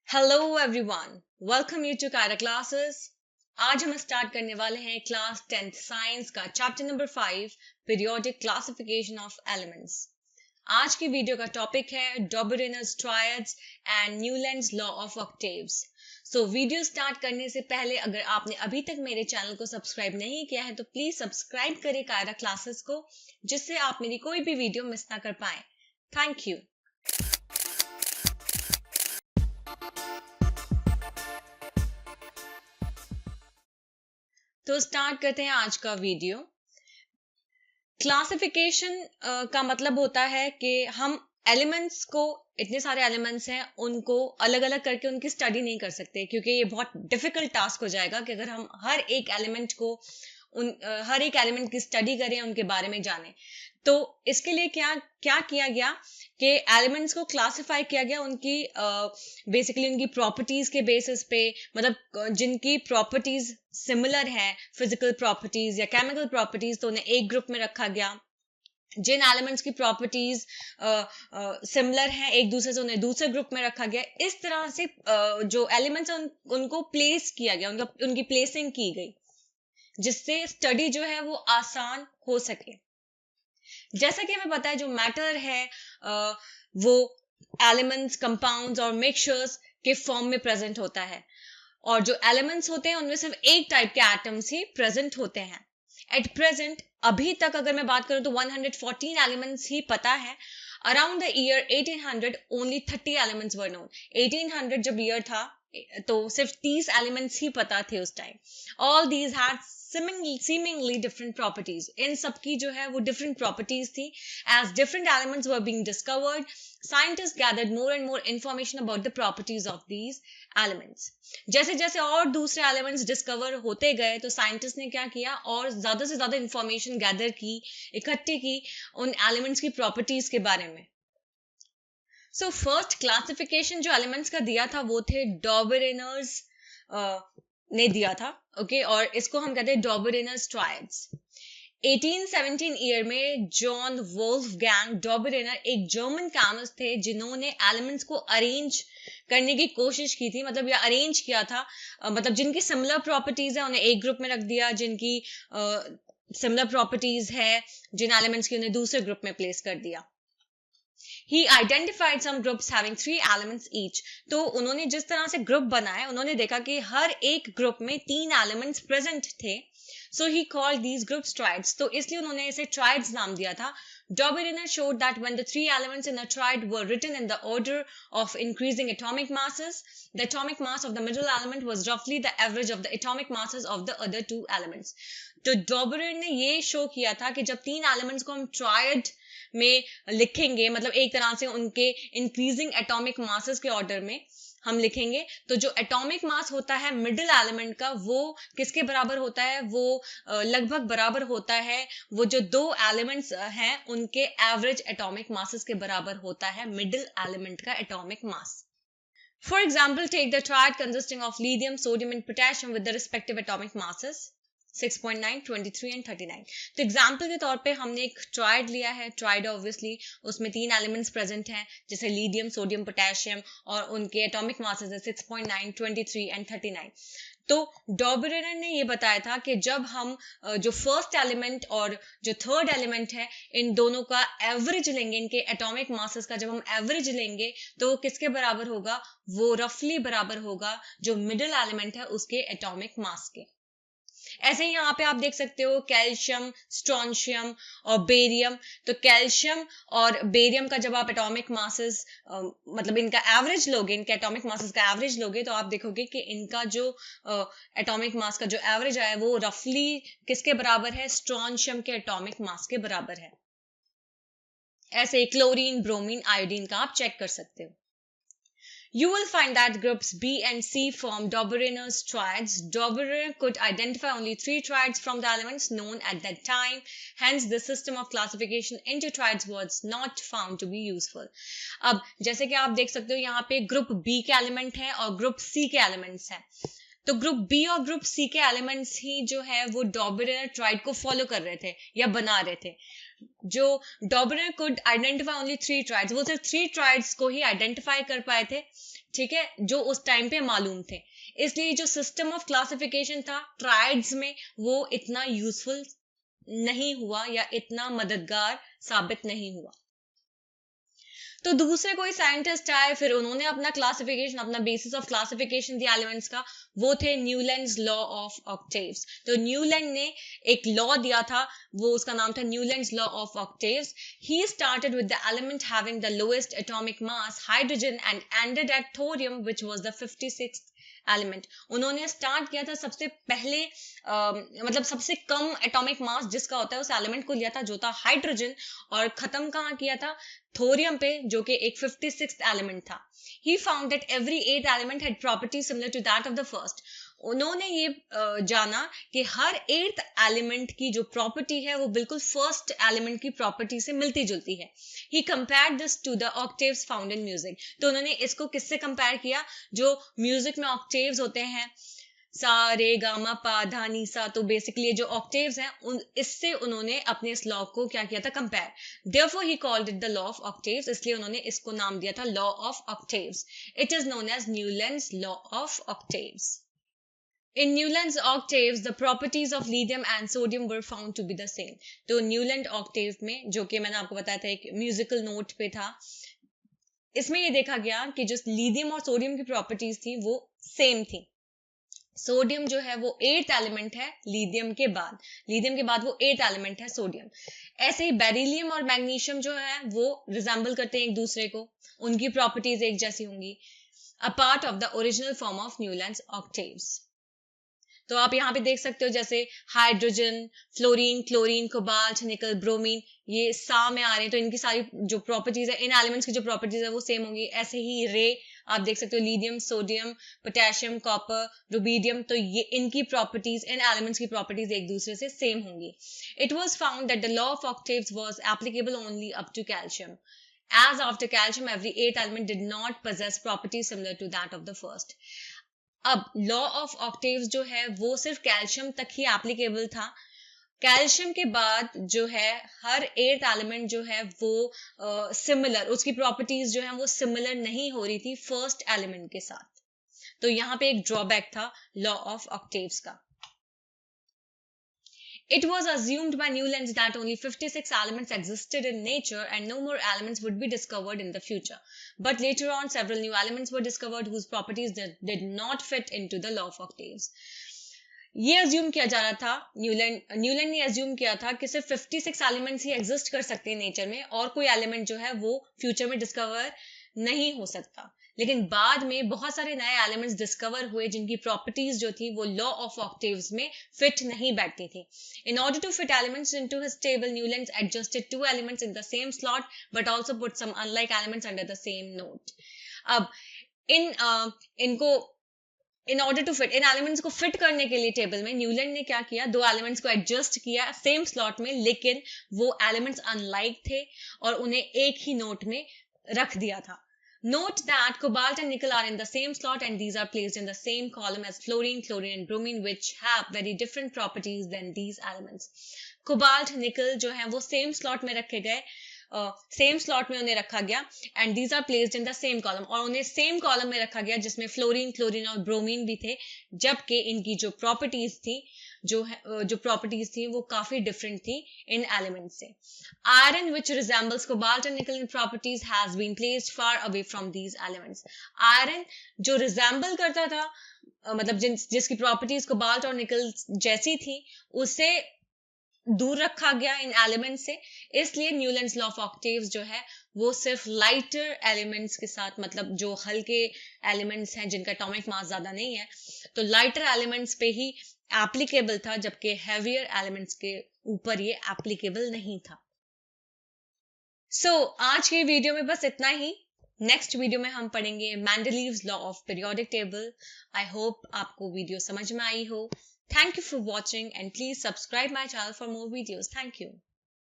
Hello everyone, welcome you to Kaira classes. आज हम start करने वाले हैं क्लास 10th साइंस का chapter number 5 periodic classification of elements. आज की वीडियो का टॉपिक है Dobereiner's triads and Newlands law of octaves. So video start करने से पहले अगर आपने अभी तक मेरे चैनल को सब्सक्राइब नहीं किया है तो प्लीज सब्सक्राइब करें कायरा क्लासेस को, जिससे आप मेरी कोई भी वीडियो मिस ना कर पाए। Thank you. तो स्टार्ट करते हैं आज का वीडियो। क्लासिफिकेशन का मतलब होता है कि हम एलिमेंट्स को, इतने सारे एलिमेंट्स हैं, उनको अलग अलग करके उनकी स्टडी नहीं कर सकते, क्योंकि ये बहुत डिफिकल्ट टास्क हो जाएगा कि अगर हम हर एक एलिमेंट की स्टडी करें, उनके बारे में जानें। तो इसके लिए क्या क्या किया गया कि एलिमेंट्स को क्लासिफाई किया गया उनकी बेसिकली उनकी प्रॉपर्टीज के बेसिस पे, मतलब जिनकी प्रॉपर्टीज सिमिलर है, फिजिकल प्रॉपर्टीज या केमिकल प्रॉपर्टीज, तो उन्हें एक ग्रुप में रखा गया। जिन एलिमेंट्स की प्रॉपर्टीज सिमिलर हैं एक दूसरे से, उन्हें दूसरे ग्रुप में रखा गया। इस तरह से जो एलिमेंट्स हैं उनको प्लेस किया गया, उनकी प्लेसिंग की गई, जिससे स्टडी जो है वो आसान हो सके। जैसा कि हमें पता है जो मैटर है वो एलिमेंट्स, कंपाउंड्स और मिक्सचर्स के फॉर्म में प्रेजेंट होता है, और जो एलिमेंट्स होते हैं उनमें सिर्फ एक टाइप के एटम्स ही प्रेजेंट होते हैं। एट प्रेजेंट, अभी तक अगर मैं बात करूं तो 114 एलिमेंट्स ही पता है। Around the year 1800 only 30 elements were known. 1800 जब ईयर था तो सिर्फ 30 एलिमेंट्स ही पता थे उस time. All these had seemingly different properties. इन सबकी जो है वो different properties थी. As different elements were being discovered, scientists gathered more and more information about the properties of these elements. जैसे जैसे और दूसरे elements discover होते गए तो scientists ने क्या किया, और ज्यादा से ज्यादा information gather की, इकट्ठी की उन elements की properties के बारे में। So first classification जो elements का दिया था वो थे डॉबरिनर्स ने दिया था, ओके, और इसको हम कहते हैं डॉबरिनस ट्रायड्स। 1817 ईयर में जॉन वोल्फगैंग डॉबरिनर एक जर्मन केमिस्ट थे, जिन्होंने एलिमेंट्स को अरेंज करने की कोशिश की थी, मतलब या अरेंज किया था, मतलब जिनकी सिमिलर प्रॉपर्टीज है उन्हें एक ग्रुप में रख दिया, जिनकी सिमिलर प्रॉपर्टीज है जिन एलिमेंट्स की, उन्हें दूसरे ग्रुप में प्लेस कर दिया। He identified some groups having 3 elements each. तो उन्होंने जिस तरह से ग्रुप बनाए, उन्होंने देखा कि हर एक ग्रुप में 3 एलिमेंट्स प्रेजेंट थे. So he called these groups triads. तो इसलिए उन्होंने इसे triads नाम दिया था. Dobereiner showed that when the 3 elements in a triad were written in the order of increasing atomic masses, the atomic mass of the middle element was roughly the average of the atomic masses of the other 2 elements. तो Dobereiner ने ये show किया था कि जब 3 elements को हम triad में लिखेंगे, मतलब एक तरह से उनके इंक्रीजिंग एटॉमिक मासेस के ऑर्डर में हम लिखेंगे, तो जो एटॉमिक मास होता है मिडिल एलिमेंट का, वो किसके बराबर होता है, वो लगभग बराबर होता है वो जो 2 एलिमेंट्स हैं उनके एवरेज एटॉमिक मासेस के बराबर होता है मिडिल एलिमेंट का atomic mass. For example, take the triad consisting of lithium, sodium and potassium with the respective atomic masses 6.9, 23 and 39. तो एग्जाम्पल के तौर पे हमने एक ट्राइड लिया है। ट्राइड ऑब्वियसली उसमें 3 एलिमेंट्स प्रेजेंट हैं, जैसे लीथियम, सोडियम, पोटेशियम, और उनके एटॉमिक मासेस है 6.9, 23 एंड 39। तो डॉबरेनर ने ये बताया था कि जब हम जो फर्स्ट एलिमेंट और जो थर्ड एलिमेंट है, इन दोनों का एवरेज लेंगे, इनके एटॉमिक मासेस का जब हम एवरेज लेंगे तो वो किसके बराबर होगा, वो रफली बराबर होगा जो मिडिल एलिमेंट है उसके एटॉमिक मास के। ऐसे ही यहाँ पे आप देख सकते हो कैल्शियम, स्ट्रोंशियम और बेरियम। तो कैल्शियम और बेरियम का जब आप एटॉमिक मासेस मतलब इनका एवरेज लोगे, इनके एटॉमिक मासेस का एवरेज लोगे, तो आप देखोगे कि इनका जो एटॉमिक मास का जो एवरेज आया वो रफली किसके बराबर है, स्ट्रोंशियम के एटॉमिक मास के बराबर है। ऐसे क्लोरीन, ब्रोमीन, आयोडीन का आप चेक कर सकते हो। You will find that groups B and C form Doberiner's triads. Dobereiner could identify only 3 triads from the elements known at that time. Hence, the system of classification into triads was not found to be useful. अब जैसे कि आप देख सकते हो यहाँ पे group B के एलिमेंट हैं और ग्रुप C के एलिमेंट्स हैं। तो ग्रुप B और ग्रुप C के एलिमेंट्स ही जो है वो डॉबरेनर ट्राइड को फॉलो कर रहे थे या बना रहे थे। जो डॉबरर कुड आइडेंटिफाई ओनली 3 ट्राइड्स, वो सिर्फ 3 ट्राइड्स को ही आइडेंटिफाई कर पाए थे, ठीक है, जो उस टाइम पे मालूम थे। इसलिए जो सिस्टम ऑफ क्लासिफिकेशन था ट्राइड्स में वो इतना यूजफुल नहीं हुआ या इतना मददगार साबित नहीं हुआ। तो दूसरे कोई साइंटिस्ट आए, फिर उन्होंने अपना क्लासिफिकेशन, अपना बेसिस ऑफ क्लासिफिकेशन दिया एलिमेंट्स का, वो थे न्यूलैंड्स लॉ ऑफ ऑक्टेव्स। तो न्यूलैंड ने एक लॉ दिया था, वो उसका नाम था Newlands law of octaves. He started with the element having the lowest atomic mass hydrogen and ended at thorium which was the 56th element. उन्होंने स्टार्ट किया था सबसे पहले मतलब सबसे कम एटॉमिक मास जिसका होता है उस एलिमेंट को लिया था जो था हाइड्रोजन, और खत्म कहाँ किया था, थोरियम पे, जो कि एक 56th एलिमेंट था। He found that every 8th element had properties similar to that of the first. उन्होंने ये जाना कि हर 8th एलिमेंट की जो प्रॉपर्टी है वो बिल्कुल फर्स्ट एलिमेंट की प्रॉपर्टी से मिलती जुलती है। He compared this to the octaves found in music. तो उन्होंने इसको किससे कंपेयर किया, जो म्यूजिक में ऑक्टेव्स होते हैं, सा रे गामा पा धा नी सा, तो बेसिकली जो ऑक्टेव्स हैं इससे उन्होंने अपने इस लॉ को क्या किया था, compare. Therefore he called it the law of octaves, इसलिए उन्होंने इसको नाम दिया था law of octaves. It is known as Newlands law of octaves. In Newland's octaves, the properties of lithium and sodium were found to be the same. तो Newland Octave में, जो कि मैंने आपको बताया था एक म्यूजिकल नोट पे था, इसमें ये देखा गया कि जो लिथियम और सोडियम की प्रॉपर्टीज थी वो सेम थी। सोडियम जो है वो 8th एलिमेंट है लिथियम के बाद वो 8th एलिमेंट है सोडियम। ऐसे ही बेरिलियम और मैग्नीशियम जो है वो रिजेंबल करते हैं एक दूसरे को, उनकी प्रॉपर्टीज एक जैसी होंगी, a part of the original form of Newlands octaves. तो आप यहाँ पे देख सकते हो जैसे हाइड्रोजन, फ्लोरीन, क्लोरीन, कोबाल्ट, निकल, ब्रोमीन, ये सा में आ रहे हैं, तो इनकी सारी जो प्रॉपर्टीज है, इन एलिमेंट्स की जो प्रॉपर्टीज है वो सेम होंगी। ऐसे ही रे आप देख सकते हो, lithium, sodium, potassium, copper, rubidium, तो ये इनकी प्रॉपर्टीज, इन एलिमेंट्स की प्रॉपर्टीज एक दूसरे से सेम होंगी। It was found that the law of octaves was applicable only up to calcium, as after calcium every 8th element did not possess properties similar to that of the first. अब law of octaves जो है वो सिर्फ calcium तक ही applicable था। Calcium के बाद जो है हर 8th एलिमेंट जो है वो सिमिलर, उसकी प्रॉपर्टीज जो है वो सिमिलर नहीं हो रही थी फर्स्ट एलिमेंट के साथ। तो यहाँ पे एक ड्रॉबैक था लॉ ऑफ ऑक्टेव्स का। It was assumed by Newlands that only 56 elements existed in nature and no more elements would be discovered in the future. But later on, several new elements were discovered whose properties did not fit into the law of octaves. ये assume किया जा रहा था, Newland ने assume किया था कि सिर्फ 56 एलिमेंट्स ही एग्जिस्ट कर सकते हैं नेचर में, और कोई एलिमेंट जो है वो फ्यूचर में डिस्कवर नहीं हो सकता। लेकिन बाद में बहुत सारे नए एलिमेंट्स डिस्कवर हुए जिनकी प्रॉपर्टीज जो थी वो लॉ ऑफ ऑक्टेव्स में फिट नहीं बैठती थी। In order to fit elements into his table, Newlands adjusted 2 elements in the same slot but also put some unlike elements under the same note. अब इन ऑर्डर टू फिट, इन elements को fit करने के लिए table में Newland ने क्या किया, 2 एलिमेंट्स को एडजस्ट किया सेम स्लॉट में, लेकिन वो एलिमेंट्स अनलाइक थे और उन्हें एक ही नोट में रख दिया था। Note that cobalt and nickel are in the same slot and these are placed in the same column as fluorine, chlorine and bromine, which have very different properties than these elements. Cobalt, nickel जो है वो same slot में रखे गए, same slot में उन्हें रखा गया, and these are placed in the same column, और उन्हें सेम कॉलम में रखा गया जिसमें फ्लोरीन, क्लोरीन और ब्रोमीन भी थे, जबकि इनकी जो प्रॉपर्टीज थी जो प्रॉपर्टीज थी वो काफी डिफरेंट थी इन एलिमेंट से। Iron which resembles cobalt and nickel in properties has been placed far away from these elements. Iron जो रिजेंबल करता था, मतलब जिसकी प्रॉपर्टीज कोबाल्ट और निकल जैसी थी, उससे दूर रखा गया इन एलिमेंट से। इसलिए न्यूलैंड्स लॉ ऑफ ऑक्टेव्स जो है वो सिर्फ लाइटर एलिमेंट्स के साथ, मतलब जो हल्के एलिमेंट्स हैं जिनका एटॉमिक मास ज्यादा नहीं है, तो लाइटर एलिमेंट्स पे ही एप्लीकेबल था, जबकि हेवियर एलिमेंट्स के ऊपर ये एप्लीकेबल नहीं था। आज की वीडियो में बस इतना ही। नेक्स्ट वीडियो में हम पढ़ेंगे Mendeleev's law of periodic table. I hope आपको वीडियो समझ में आई हो। Thank you for watching and please subscribe my channel for more videos. Thank you.